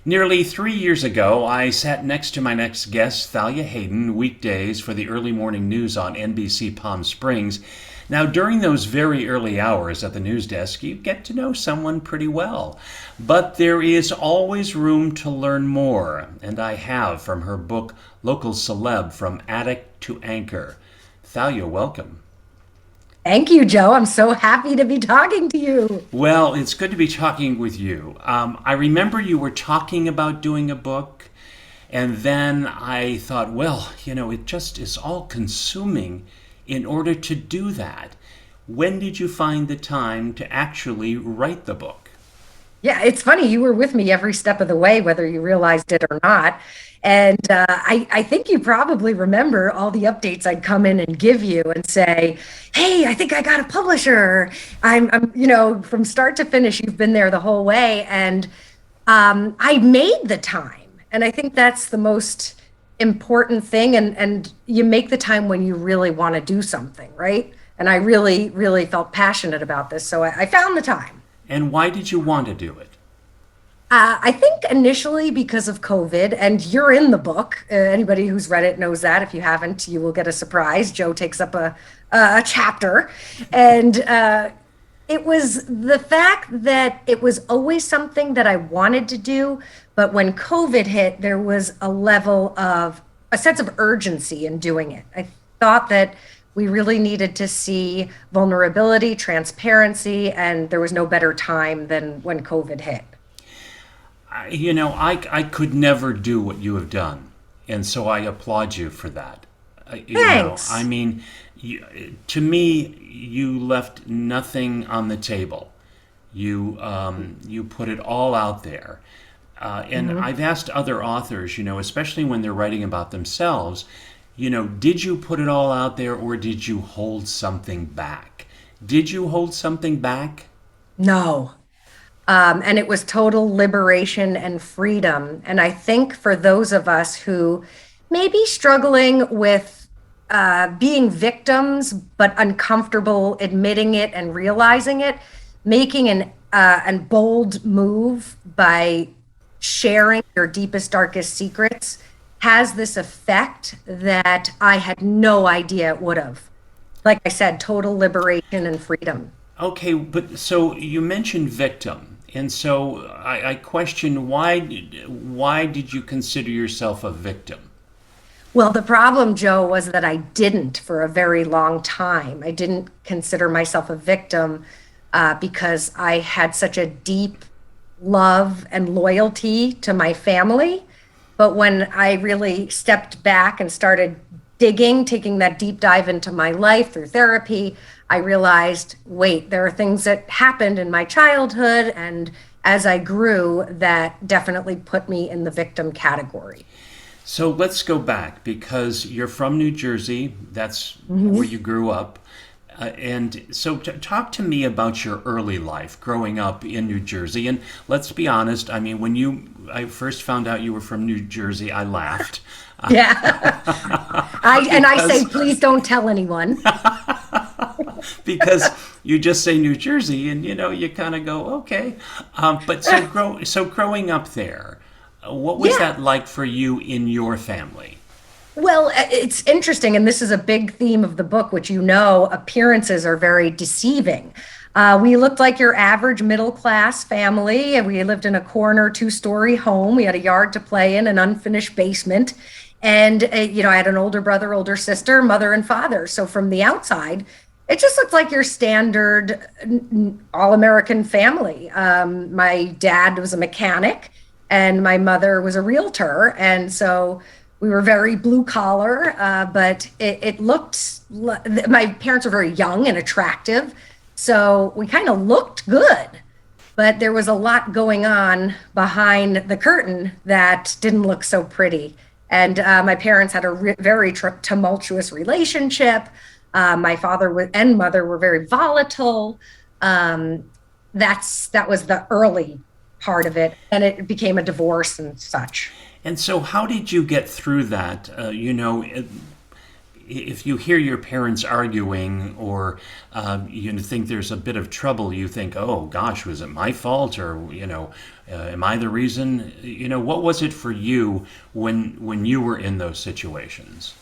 Nearly 3 years ago, I sat next to my next guest, Thalia HAYDEN, weekdays for the early morning news on NBC Palm Springs. Now, during those very early hours at the news desk, you get to know someone pretty well. But there is always room to learn more, and I have from her book, Local Celeb From Addict to Anchor. Thalia, welcome. Thank you, Joe. I'm so happy to be talking to you. Well, it's good to be talking with you. I remember you were talking about doing a book, and then I thought, well, it just is all consuming in order to do that. When did you find the time to actually write the book? Yeah, it's funny. You were with me every step of the way, whether you realized it or not. And I think you probably remember all the updates I'd come in and give you and say, "Hey, I think I got a publisher." From start to finish, you've been there the whole way, and I made the time. And I think that's the most important thing. And you make the time when you really want to do something, right? And I really, really felt passionate about this, so I found the time. And why did you want to do it? I think initially because of COVID, and you're in the book. Anybody who's read it knows that. If you haven't, you will get a surprise. Joe takes up a chapter. And it was the fact that it was always something that I wanted to do. But when COVID hit, there was a sense of urgency in doing it. I thought that we really needed to see vulnerability, transparency, and there was no better time than when COVID hit. I could never do what you have done, and so I applaud you for that. I Thanks. mean, to me, you left nothing on the table. You put it all out there, and Mhm. I've asked other authors, especially when they're writing about themselves, did you put it all out there, or did you hold something back? Did you hold something back? No. And it was total liberation and freedom. And I think for those of us who may be struggling with being victims, but uncomfortable admitting it and realizing it, making an bold move by sharing your deepest, darkest secrets has this effect that I had no idea it would have. Like I said, total liberation and freedom. Okay, but so you mentioned victim, and so I question why did you consider yourself a victim? Well, the problem, Joe, was that I didn't for a very long time. I didn't consider myself a victim because I had such a deep love and loyalty to my family. But when I really stepped back and started digging, taking that deep dive into my life through therapy, I realized, wait, there are things that happened in my childhood and as I grew that definitely put me in the victim category. So let's go back because you're from New Jersey. That's where Mhm. you grew up. And so talk to me about your early life growing up in New Jersey. And let's be honest, I mean, I first found out you were from New Jersey, I laughed. Yeah. I say, because please don't tell anyone. because you just say New Jersey, and you kind of go, okay. But so growing up there, what was Yeah. that like for you in your family? Well, it's interesting, and this is a big theme of the book, which appearances are very deceiving. We looked like your average middle class family. And we lived in a corner two-story home. We had a yard to play in, an unfinished basement. And, I had an older brother, older sister, mother, and father. So from the outside, it just looked like your standard all-American family. My dad was a mechanic, and my mother was a realtor. And so we were very blue collar, but it looked, my parents were very young and attractive. So we kind of looked good, but there was a lot going on behind the curtain that didn't look so pretty. And my parents had a very tumultuous relationship. My and mother were very volatile. Um, that was the early part of it, and it became a divorce and such. And so, how did you get through that? if you hear your parents arguing, or you think there's a bit of trouble, you think, oh gosh, was it my fault, or am I the reason? What was it for you when you were in those situations?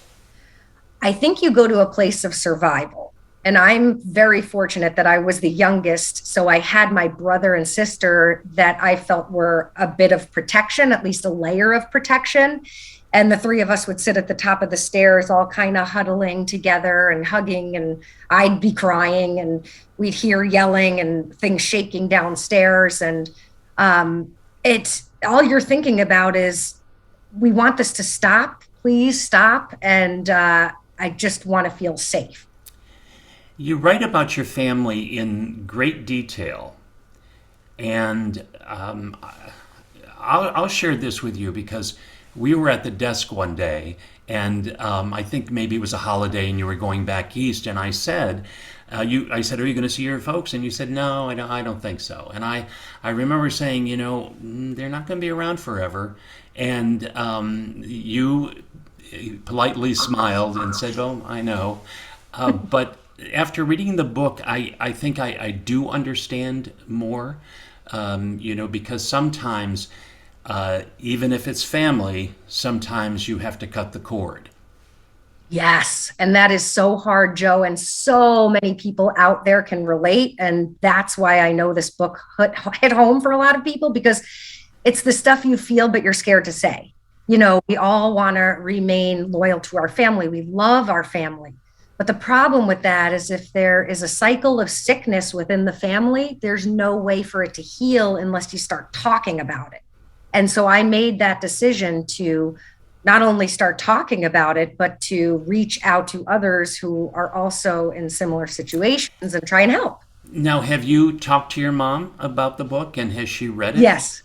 I think you go to a place of survival. And I'm very fortunate that I was the youngest. So I had my brother and sister that I felt were a bit of protection, at least a layer of protection. And the three of us would sit at the top of the stairs, all kind of huddling together and hugging. And I'd be crying, and we'd hear yelling and things shaking downstairs. And it's all you're thinking about is, we want this to stop. Please stop. And I just want to feel safe. You write about your family in great detail, and I'll share this with you because we were at the desk one day, and I think maybe it was a holiday and you were going back east, and I said, I said, are you going to see your folks? And you said, no, I don't think so. And I remember saying, they're not going to be around forever. And you politely smiled and said, oh, I know. But after reading the book, I think I do understand more, because sometimes, even if it's family, sometimes you have to cut the cord. Yes. And that is so hard, Joe. And so many people out there can relate. And that's why I know this book hit home for a lot of people, because it's the stuff you feel, but you're scared to say. We all want to remain loyal to our family. We love our family. But the problem with that is, if there is a cycle of sickness within the family, there's no way for it to heal unless you start talking about it. And so I made that decision to not only start talking about it, but to reach out to others who are also in similar situations and try and help. Now, have you talked to your mom about the book, and has she read it? Yes.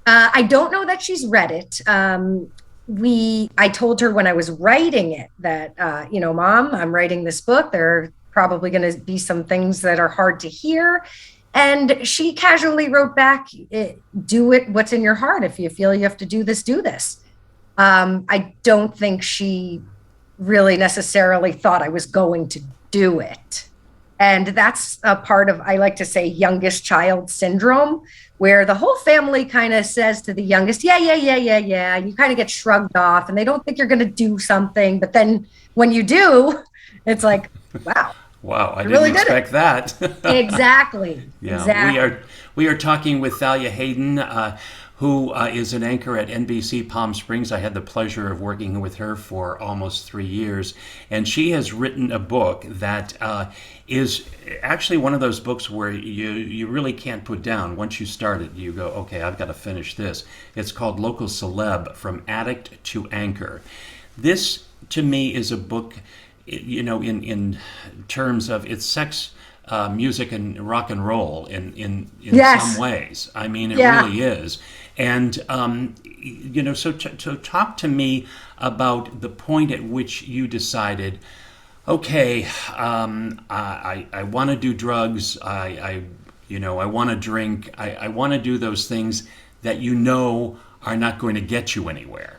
I don't know that she's read it. I told her when I was writing it that, Mom, I'm writing this book. There are probably going to be some things that are hard to hear. And she casually wrote back, do it, what's in your heart. If you feel you have to do this, do this. I don't think she really necessarily thought I was going to do it. And that's a part of, I like to say, youngest child syndrome, where the whole family kind of says to the youngest, yeah. And you kind of get shrugged off, and they don't think you're going to do something. But then when you do, it's like, wow. Wow, I didn't expect that. Exactly. Yeah, exactly. We are talking with Thalia HAYDEN, who is an anchor at NBC Palm Springs. I had the pleasure of working with her for almost 3 years, and she has written a book that is actually one of those books where you really can't put down. Once you start it, you go, okay, I've got to finish this. It's called Local Celeb: From Addict to Anchor. This, to me, is a book, in terms of its sex, music, and rock and roll in Yes. some ways. I mean, it Yeah. really is. And, so talk to me about the point at which you decided, okay, I want to do drugs. I want to drink. I want to do those things that are not going to get you anywhere.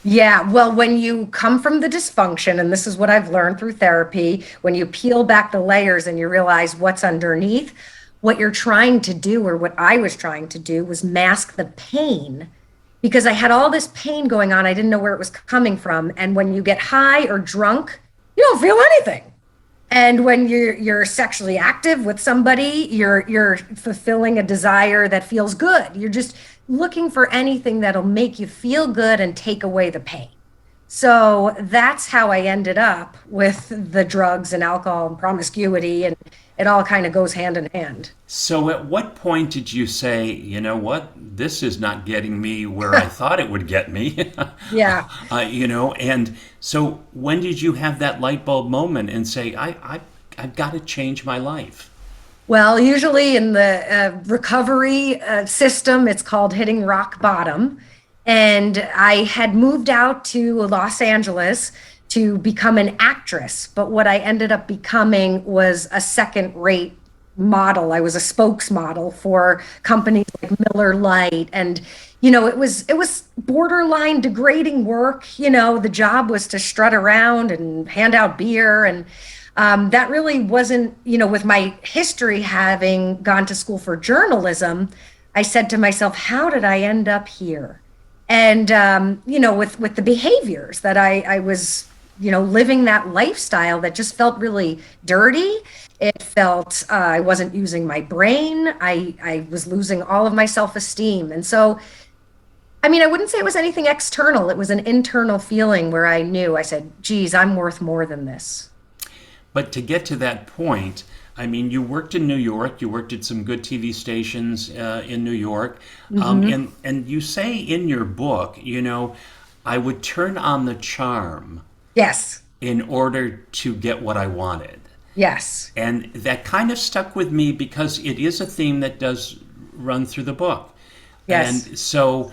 Yeah, well, when you come from the dysfunction, and this is what I've learned through therapy, when you peel back the layers and you realize what's underneath, what you're trying to do, or what I was trying to do, was mask the pain, because I had all this pain going on. I didn't know where it was coming from. And when you get high or drunk, you don't feel anything. And when you're sexually active with somebody, you're fulfilling a desire that feels good. You're just looking for anything that'll make you feel good and take away the pain. So that's how I ended up with the drugs and alcohol and promiscuity, and it all kind of goes hand in hand. So at what point did you say, you know what, this is not getting me where I thought it would get me? Yeah. And so when did you have that light bulb moment and say, I've got to change my life? Well, usually in the recovery system, it's called hitting rock bottom. And I had moved out to Los Angeles to become an actress. But what I ended up becoming was a second-rate model. I was a spokesmodel for companies like Miller Lite. And, it was borderline degrading work. The job was to strut around and hand out beer, and that really wasn't, with my history having gone to school for journalism. I said to myself, how did I end up here? And with the behaviors that I was, living that lifestyle that just felt really dirty. It felt I wasn't using my brain. I was losing all of my self-esteem. And so, I mean, I wouldn't say it was anything external. It was an internal feeling where I knew, I said, geez, I'm worth more than this. But to get to that point, I mean, you worked in New York. You worked at some good TV stations in New York, and you say in your book, I would turn on the charm Yes. in order to get what I wanted. Yes. And that kind of stuck with me because it is a theme that does run through the book. Yes. And so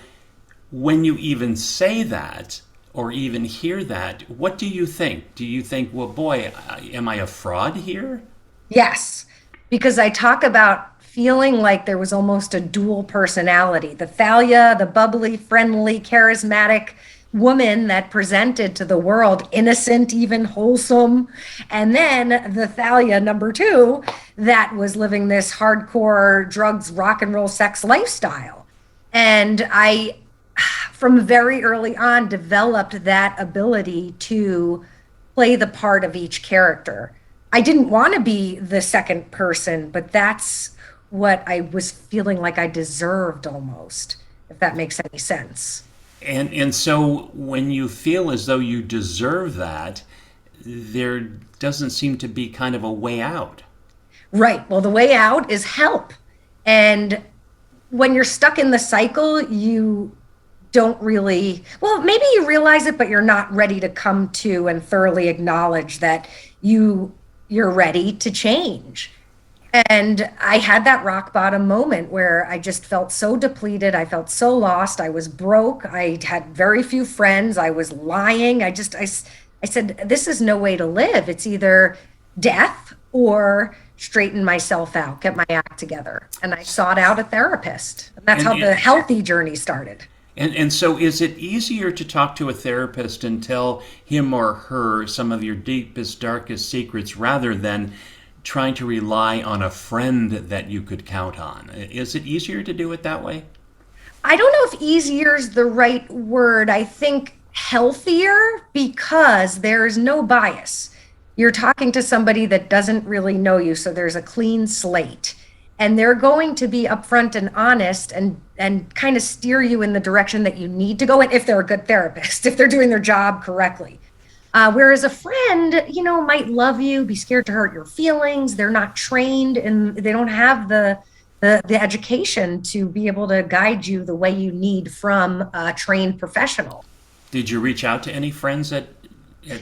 when you even say that or even hear that, what do you think? Do you think, well, boy, am I a fraud here? Yes. Because I talk about feeling like there was almost a dual personality. The Thalia, the bubbly, friendly, charismatic woman that presented to the world innocent, even wholesome. And then the Thalia number two that was living this hardcore drugs, rock and roll, sex lifestyle. And I, from very early on, developed that ability to play the part of each character. I didn't want to be the second person, but that's what I was feeling like I deserved almost, if that makes any sense. And so when you feel as though you deserve that, there doesn't seem to be kind of a way out. Right. Well, the way out is help. And when you're stuck in the cycle, you don't really, well, maybe you realize it, but you're not ready to come to and thoroughly acknowledge that you're ready to change. And I had that rock bottom moment where I just felt so depleted. I felt so lost. I was broke. I had very few friends. I was lying. I said, this is no way to live. It's either death or straighten myself out, get my act together. And I sought out a therapist. And that's And how it, the healthy journey started. and so is it easier to talk to a therapist and tell him or her some of your deepest, darkest secrets rather than trying to rely on a friend that you could count on? Is it easier to do it that way? I don't know if easier is the right word. I think healthier because there's no bias. You're talking to somebody that doesn't really know you, so there's a clean slate. And they're going to be upfront and honest and kind of steer you in the direction that you need to go in if they're a good therapist, if they're doing their job correctly. Whereas a friend, might love you, be scared to hurt your feelings. They're not trained and they don't have the education to be able to guide you the way you need from a trained professional. Did you reach out to any friends at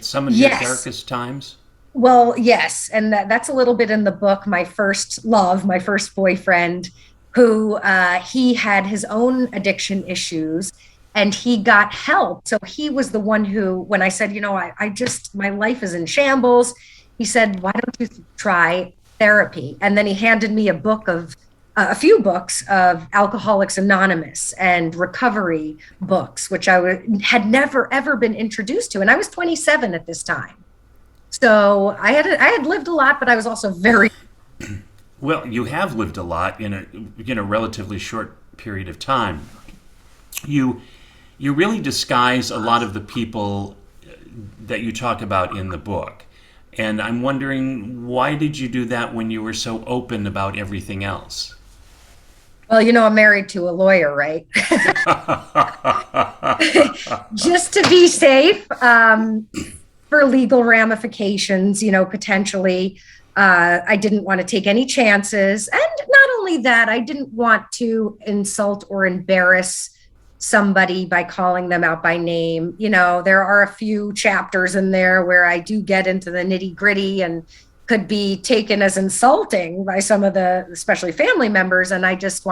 some of your Yes. darkest times? Well, yes. And that's a little bit in the book. My first love, my first boyfriend, who he had his own addiction issues and he got help. So he was the one who, when I said, I just, my life is in shambles, he said, why don't you try therapy? And then he handed me a few books of Alcoholics Anonymous and recovery books, which had never, ever been introduced to. And I was 27 at this time. So I had lived a lot, but I was also very. Well, you have lived a lot in a relatively short period of time. You you really disguise a lot of the people that you talk about in the book. And I'm wondering, why did you do that when you were so open about everything else? Well, I'm married to a lawyer, right? Just to be safe, for legal ramifications, potentially. I didn't want to take any chances. And not only that, I didn't want to insult or embarrass somebody by calling them out by name. There are a few chapters in there where I do get into the nitty gritty and could be taken as insulting by some of the, especially family members. And I just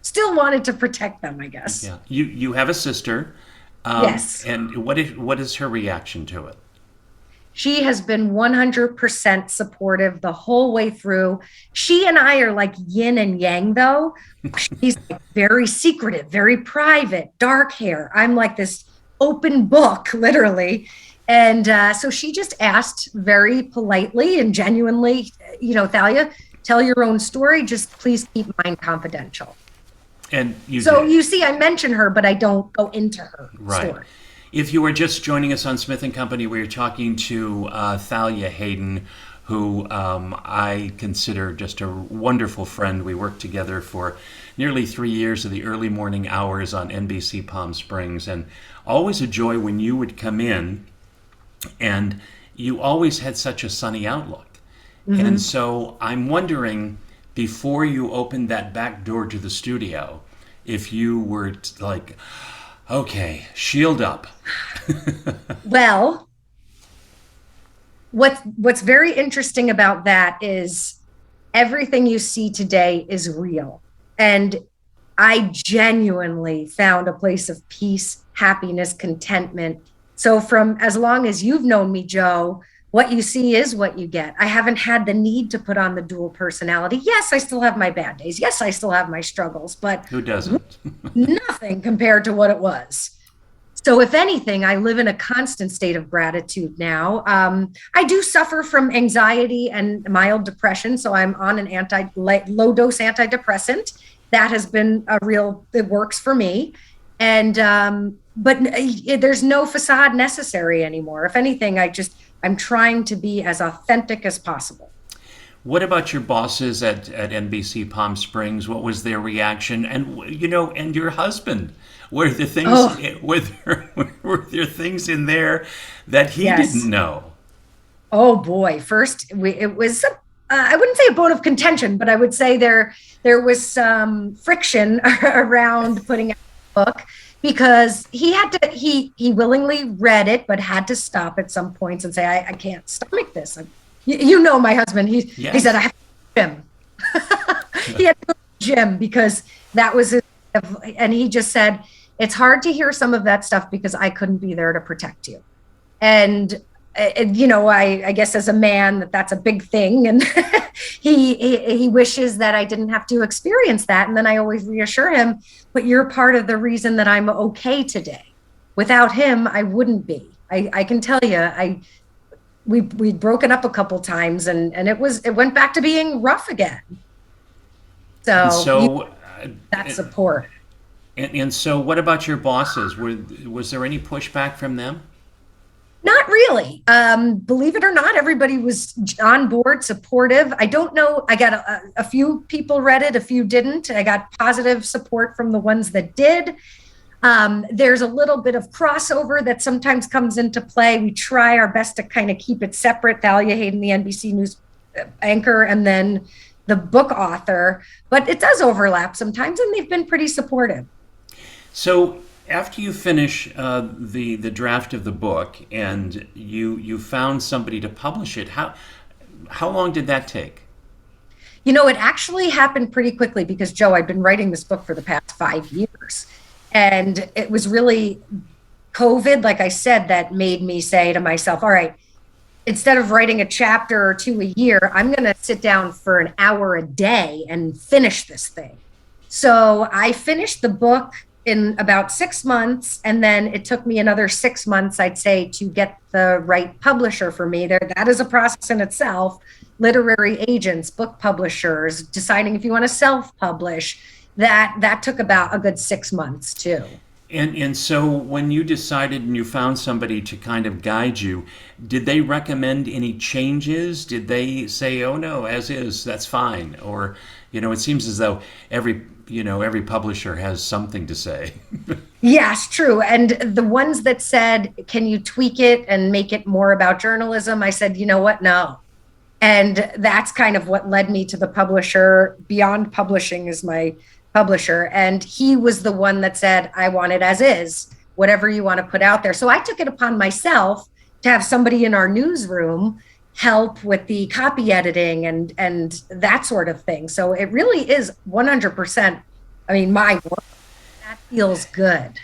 still wanted to protect them, I guess. Yeah. You have a sister. Yes. And what is her reaction to it? She has been 100% supportive the whole way through. She and I are like yin and yang, though. She's like very secretive, very private, dark hair. I'm like this open book, literally. And so she just asked very politely and genuinely, Thalia, tell your own story. Just please keep mine confidential. And you you see, I mention her, but I don't go into her story. If you are just joining us on Smith & Company, we're talking to Thalia HAYDEN, who I consider just a wonderful friend. We worked together for nearly 3 years of the early morning hours on NBC Palm Springs, and always a joy when you would come in, and you always had such a sunny outlook. Mm-hmm. And so I'm wondering, before you opened that back door to the studio, if you were like, okay, shield up. Well, what's very interesting about that is everything you see today is real. And I genuinely found a place of peace, happiness, contentment. So from as long as you've known me, Joe, what you see is what you get. I haven't had the need to put on the dual personality. Yes, I still have my bad days. Yes, I still have my struggles, but who doesn't? Nothing compared to what it was. So if anything, I live in a constant state of gratitude now. I do suffer from anxiety and mild depression, so I'm on an low dose antidepressant. That has been it works for me. And but there's no facade necessary anymore. If anything, I'm trying to be as authentic as possible. What about your bosses at NBC Palm Springs? What was their reaction? And and your husband, were there things were there things in there that he didn't know? Oh boy! First, it was I wouldn't say a bone of contention, but I would say there was some friction around putting out the book. Because he willingly read it, but had to stop at some points and say, I can't stomach this. My husband, he said, I have to go to the gym. He had to go to the gym because that was and he just said, it's hard to hear some of that stuff because I couldn't be there to protect you. And, I guess as a man, that's a big thing. And he wishes that I didn't have to experience that. And then I always reassure him, but you're part of the reason that I'm okay today. Without him, I wouldn't be. I can tell you, we'd broken up a couple times and it went back to being rough again. So that support. And so what about your bosses? Was there any pushback from them? Not really. Believe it or not, everybody was on board, supportive. I don't know. I got a few people read it, a few didn't. I got positive support from the ones that did. There's a little bit of crossover that sometimes comes into play. We try our best to kind of keep it separate. Thalia HAYDEN, the NBC News anchor, and then the book author. But it does overlap sometimes, and they've been pretty supportive. So after you finish the draft of the book and you found somebody to publish it, how long did that take? It actually happened pretty quickly because, Joe, I've been writing this book for the past 5 years. And it was really COVID, like I said, that made me say to myself, all right, instead of writing a chapter or two a year, I'm going to sit down for an hour a day and finish this thing. So I finished the book in about 6 months. And then it took me another 6 months, I'd say, to get the right publisher for me. That is a process in itself. Literary agents, book publishers, deciding if you want to self-publish. That took about a good 6 months too. And so when you decided and you found somebody to kind of guide you, did they recommend any changes? Did they say, oh no, as is, that's fine? Or, it seems as though every publisher has something to say. Yes, true. And the ones that said, can you tweak it and make it more about journalism? I said, you know what? No. And that's kind of what led me to the publisher. Beyond Publishing is my publisher. And he was the one that said, I want it as is, whatever you want to put out there. So I took it upon myself to have somebody in our newsroom help with the copy editing and that sort of thing. So it really is 100%, my work. That feels good.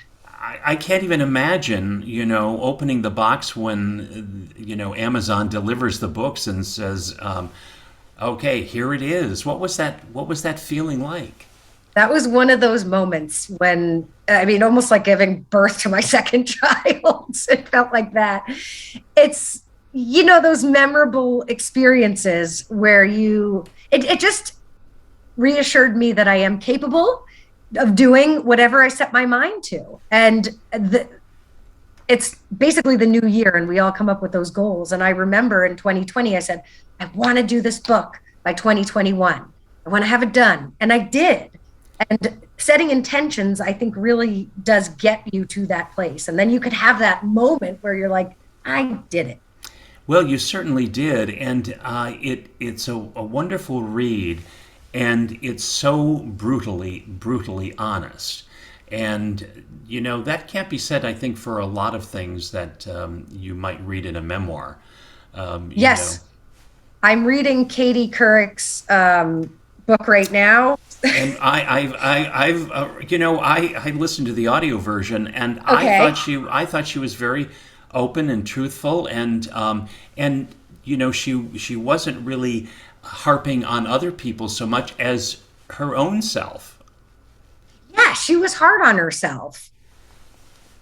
I can't even imagine, opening the box when, Amazon delivers the books and says, "Okay, here it is." What was that? What was that feeling like? That was one of those moments when, I mean, almost like giving birth to my second child. It felt like that. It's, those memorable experiences where it just reassured me that I am capable of doing whatever I set my mind to. And it's basically the new year and we all come up with those goals. And I remember in 2020, I said, I want to do this book by 2021. I want to have it done. And I did. And setting intentions, I think, really does get you to that place. And then you could have that moment where you're like, I did it. Well, you certainly did, and it's a wonderful read, and it's so brutally honest. And that can't be said, I think, for a lot of things that you might read in a memoir. Yes, I'm reading Katie Couric's book right now. And I listened to the audio version, and Okay. I thought she was very open and truthful, and she wasn't really harping on other people so much as her own self. Yeah, she was hard on herself.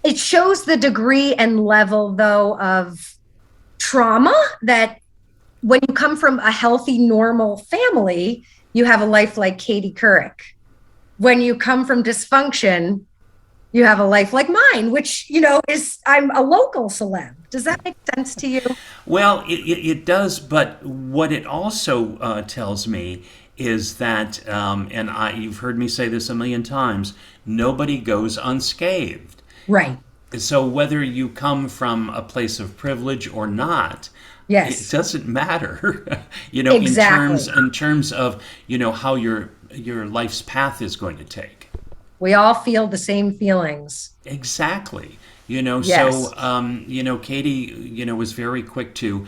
It shows the degree and level, though, of trauma that when you come from a healthy, normal family, you have a life like Katie Couric. When you come from dysfunction, you have a life like mine, which, is I'm a local celeb. Does that make sense to you? Well, it does, but what it also tells me is that, you've heard me say this a million times, nobody goes unscathed. Right. So whether you come from a place of privilege or not, Yes. it doesn't matter. Exactly. in terms of how your life's path is going to take. We all feel the same feelings. Exactly. Yes. So, Katie, was very quick to,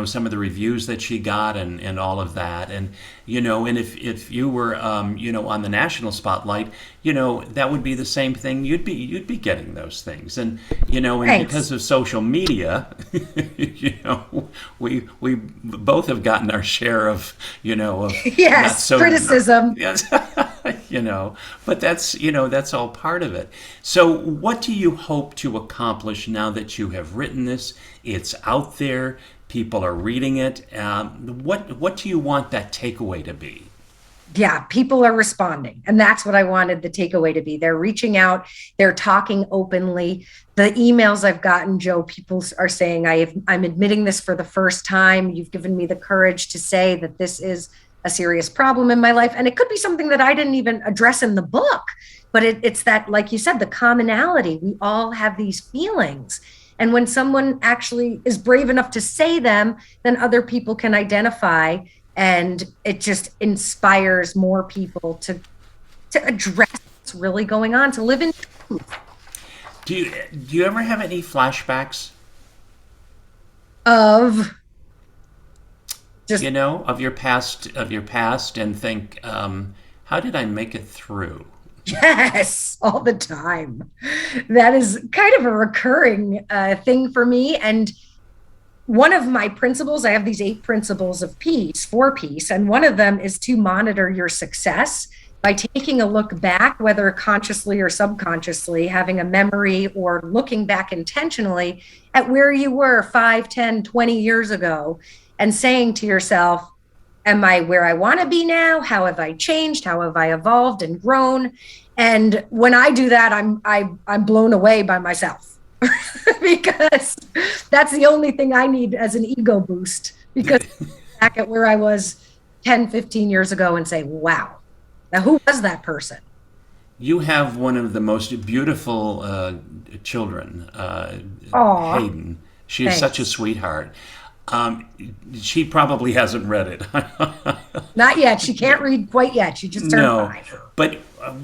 some of the reviews that she got and all of that. And, and if you were, on the national spotlight, that would be the same thing. You'd be getting those things. And, and Thanks. because of social media, we both have gotten our share of, of Yes, not so criticism. Yes. But that's all part of it. So what do you hope to accomplish now that you have written this? It's out there. People are reading it. What do you want that takeaway to be? Yeah, people are responding. And that's what I wanted the takeaway to be. They're reaching out, they're talking openly. The emails I've gotten, Joe, people are saying, I'm admitting this for the first time. You've given me the courage to say that this is a serious problem in my life. And it could be something that I didn't even address in the book, but it's that, like you said, the commonality. We all have these feelings. And when someone actually is brave enough to say them, then other people can identify. And it just inspires more people to address what's really going on, to live in truth. Do you ever have any flashbacks? Of just Of your past, and think, how did I make it through? Yes, all the time. That is kind of a recurring thing for me. And one of my principles, I have these 8 principles of peace, for peace, and one of them is to monitor your success by taking a look back, whether consciously or subconsciously, having a memory or looking back intentionally at where you were 5, 10, 20 years ago, and saying to yourself, am I where I want to be now? How have I changed? How have I evolved and grown? And when I do that, I'm blown away by myself. Because that's the only thing I need as an ego boost, because back at where I was 10, 15 years ago and say, wow, now who was that person? You have one of the most beautiful children, Aw, Hayden. She is thanks. such a sweetheart. She probably hasn't read it. Not yet. She can't read quite yet. She just turned No, 5. but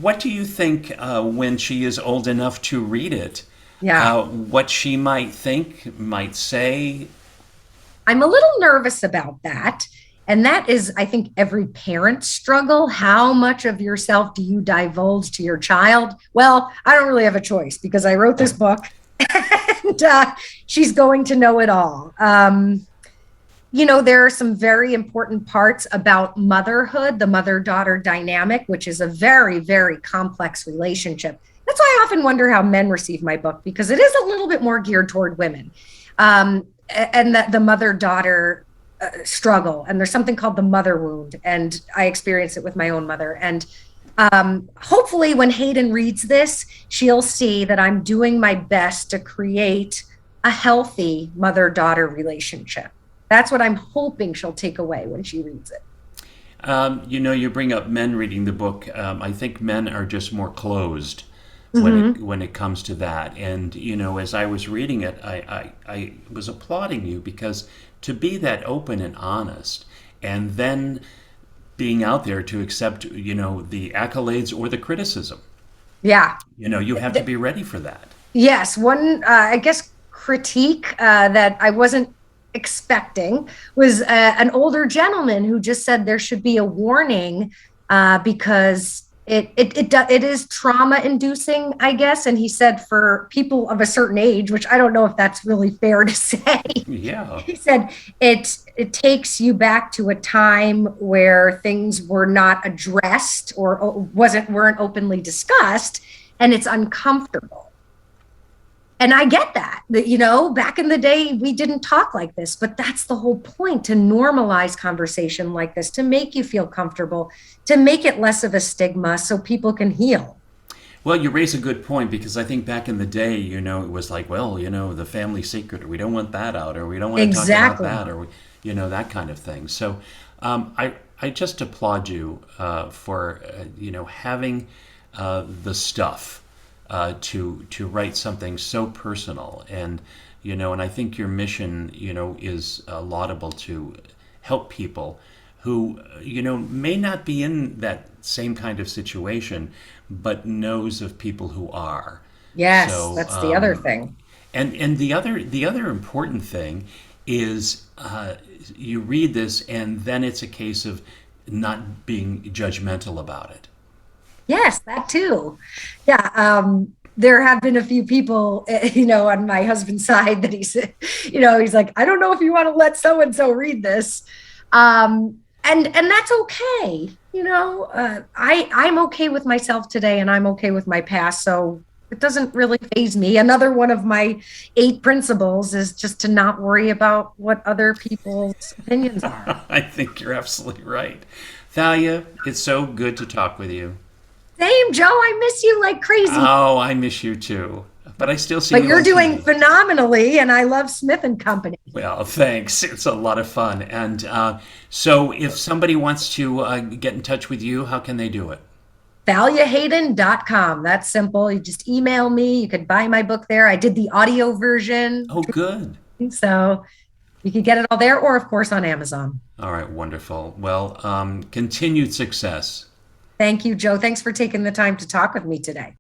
what do you think when she is old enough to read it? Yeah. What she might think, might say? I'm a little nervous about that. And that is, I think, every parent's struggle. How much of yourself do you divulge to your child? Well, I don't really have a choice because I wrote this book and she's going to know it all. There are some very important parts about motherhood, the mother daughter dynamic, which is a very, very complex relationship. That's why I often wonder how men receive my book, because it is a little bit more geared toward women. And that the mother daughter struggle. And there's something called the mother wound. And I experienced it with my own mother. And hopefully, when Hayden reads this, she'll see that I'm doing my best to create a healthy mother daughter relationship. That's what I'm hoping she'll take away when she reads it. You bring up men reading the book. I think men are just more closed Mm-hmm. when it comes to that. And as I was reading it, I was applauding you because to be that open and honest, and then being out there to accept the accolades or the criticism. Yeah. You have to be ready for that. Yes. One, I guess, critique that I wasn't expecting was an older gentleman who just said there should be a warning because it is trauma inducing, I guess. And he said for people of a certain age, which I don't know if that's really fair to say. Yeah. He said it takes you back to a time where things were not addressed or weren't openly discussed, and it's uncomfortable. And I get that, back in the day, we didn't talk like this, but that's the whole point, to normalize conversation like this, to make you feel comfortable, to make it less of a stigma so people can heal. Well, you raise a good point because I think back in the day, it was like, well, the family secret, or we don't want that out, or we don't want to talk about Exactly. that, or that kind of thing. So, I just applaud you for having the stuff to write something so personal, and I think your mission is laudable, to help people who may not be in that same kind of situation, but knows of people who are. Yes, So, that's the other thing. and the other important thing is you read this, and then it's a case of not being judgmental about it. Yes, that too. Yeah. There have been a few people, on my husband's side that he's like, I don't know if you want to let so and so read this, and that's okay. I'm okay with myself today, and I'm okay with my past, so it doesn't really faze me. Another one of my 8 principles is just to not worry about what other people's opinions are. I think you're absolutely right. Thalia, it's so good to talk with you. Same, Joe. I miss you like crazy. Oh, I miss you too. But I still see But you you're on doing TV. phenomenally, and I love Smith and Company. Well, thanks. It's a lot of fun. And so, if somebody wants to get in touch with you, how can they do it? ThaliaHayden.com. That's simple. You just email me. You could buy my book there. I did the audio version, Oh, good. so you could get it all there, or of course on Amazon. All right, wonderful. Well, continued success. Thank you, Joe. Thanks for taking the time to talk with me today.